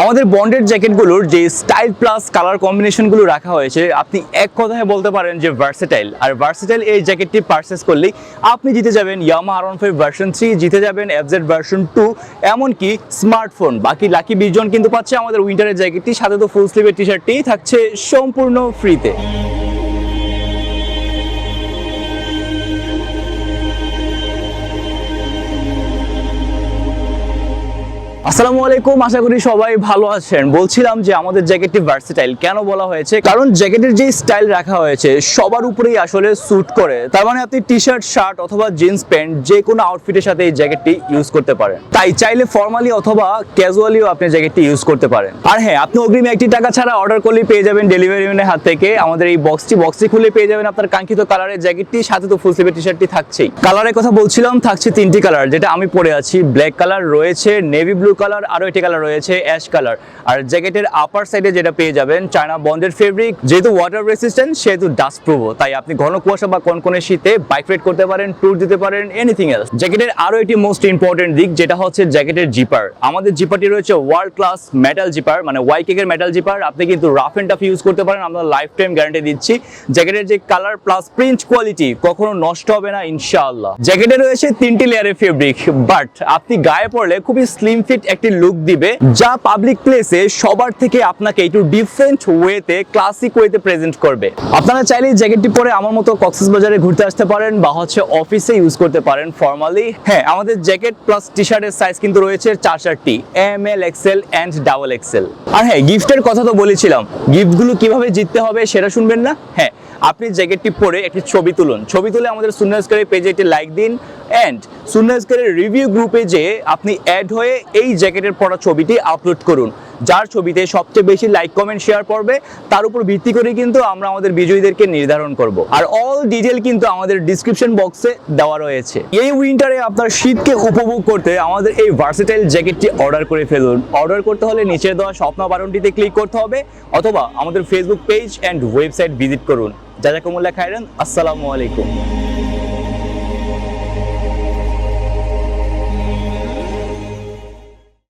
আমাদের বন্ডের জ্যাকেটগুলোর যে স্টাইল প্লাস কালার কম্বিনেশনগুলো রাখা হয়েছে, আপনি এক কথায় বলতে পারেন যে ভার্সেটাইল। আর ভার্সেটাইল এই জ্যাকেটটি পারচেস করলেই আপনি জিতে যাবেন ইয়ামাহা R15 ভার্সন 3, জিতে যাবেন FZ ভার্সন 2, এমনকি স্মার্টফোন। বাকি লাকি 20 জন কিন্তু পাচ্ছে আমাদের উইন্টারের জ্যাকেটটি, সাথে তো ফুল স্লিভের টি শার্টটি থাকছে সম্পূর্ণ ফ্রিতে। আসসালামু আলাইকুম, আশা করি সবাই ভালো আছেন। বলছিলাম যে আমাদের জ্যাকেটটি ভার্সেটাইল কেন বলা হয়েছে, কারণ জ্যাকেটের যে স্টাইল রাখা হয়েছে সবার উপরেই আসলে স্যুট করে। তার মানে আপনি টি শার্ট, শার্ট অথবা জিন্স প্যান্ট যে কোনো আউটফিটের সাথে এই জ্যাকেটটি ইউজ করতে পারেন। তাই চাইলে ফর্মালি অথবা ক্যাজুয়ালিও আপনি জ্যাকেটটি ইউজ করতে পারেন। আর হ্যাঁ, আপনি অগ্রিম 1 টাকা ছাড়া অর্ডার করলেই পেয়ে যাবেন ডেলিভারি ম্যানের হাত থেকে আমাদের এই বক্সটি খুলে পেয়ে যাবেন আপনার কাঙ্ক্ষিত কালারের জ্যাকেটটি, সাথে তো ফুল স্লিভের টি শার্টটি থাকছেই। কালারের কথা বলছিলাম, থাকছে 3টি কালার, যেটা আমি পরে আছি। ব্ল্যাক কালার রয়েছে, নেভি ব্লু কালার, আরো একটি কালার রয়েছে অ্যাশ কালার। আর জ্যাকেটের আপার সাইডে যেটা পেয়ে যাবেন চায়না বন্ডের ফেব্রিক, যেহেতু ওয়াটার রেসিস্ট্যান্ট সেহেতু ডাস্ট প্রুফও, তাই আপনি ঘন কুয়াশা বা কনকনে শীতে বাইক রাইড করতে পারেন, ট্যুর দিতে পারেন, এনিথিং এলস। জ্যাকেটের আরো একটি মোস্ট ইম্পর্টেন্ট দিক, যেটা হচ্ছে জ্যাকেটের জিপার। আমাদের জিপারটি রয়েছে ওয়ার্ল্ড ক্লাস মেটাল জিপার, মানে ওয়াইকেক এর মেটাল জিপার। আপনি কিন্তু রাফ এন্ড টাফ ইউজ করতে পারেন, আমরা লাইফ টাইম গ্যারান্টি দিচ্ছি। জ্যাকেটের যে কালার প্লাস প্রিন্ট কোয়ালিটি কখনো নষ্ট হবে না ইনশাআল্লাহ। জ্যাকেটে রয়েছে 3টি লেয়ারের ফেব্রিক, বাট আপনি গায়ে পরলে খুবই স্লিম ফিট একটি লুক দিবে, যা পাবলিক প্লেসে সবার থেকে আপনাকে একটু ডিফারেন্ট ওয়েতে, ক্লাসিক ওয়েতে প্রেজেন্ট করবে। আপনারা চাইলে জ্যাকেটটি পরে আমার মতো কক্সবাজারে ঘুরতে আসতে পারেন, বা হচ্ছে অফিসে ইউজ করতে পারেন ফর্মালি। হ্যাঁ, আমাদের জ্যাকেট প্লাস টি শার্টের সাইজ কিন্তু রয়েছে 4টি, ML, XL এন্ড XXL। আর হ্যাঁ, গিফটের কথা তো বলেছিলাম, গিফটগুলো কিভাবে জিততে হবে সেটা শুনবেন না? হ্যাঁ, আপনি জ্যাকেটটি পরে একটি ছবি তুলুন, ছবি তুলে আমাদের সুন্নাহজকারের পেজে একটি লাইক দিন, এন্ড সুন্নাহজকারের রিভিউ গ্রুপে যে আপনি অ্যাড হয়ে এই জ্যাকেটের পরা ছবিটি আপলোড করুন। যার ছবিতে সবচেয়ে বেশি লাইক, কমেন্ট, শেয়ার পড়বে, তার উপর ভিত্তি করে কিন্তু আমরা আমাদের বিজয়ীদেরকে নির্ধারণ করব। আর অল ডিটেল কিন্তু আমাদের ডিসক্রিপশন বক্সে দেওয়া রয়েছে। এই উইন্টারে আপনার শীতকে উপভোগ করতে আমাদের এই ভার্সেটাইল জ্যাকেটটি অর্ডার করে ফেলুন। অর্ডার করতে হলে নিচের দেওয়া স্বপ্ন বাটনটিতে ক্লিক করতে হবে, অথবা আমাদের Facebook page and website visit করুন। জাযাকুমুল্লাহ খাইরান। আসসালামু আলাইকুম।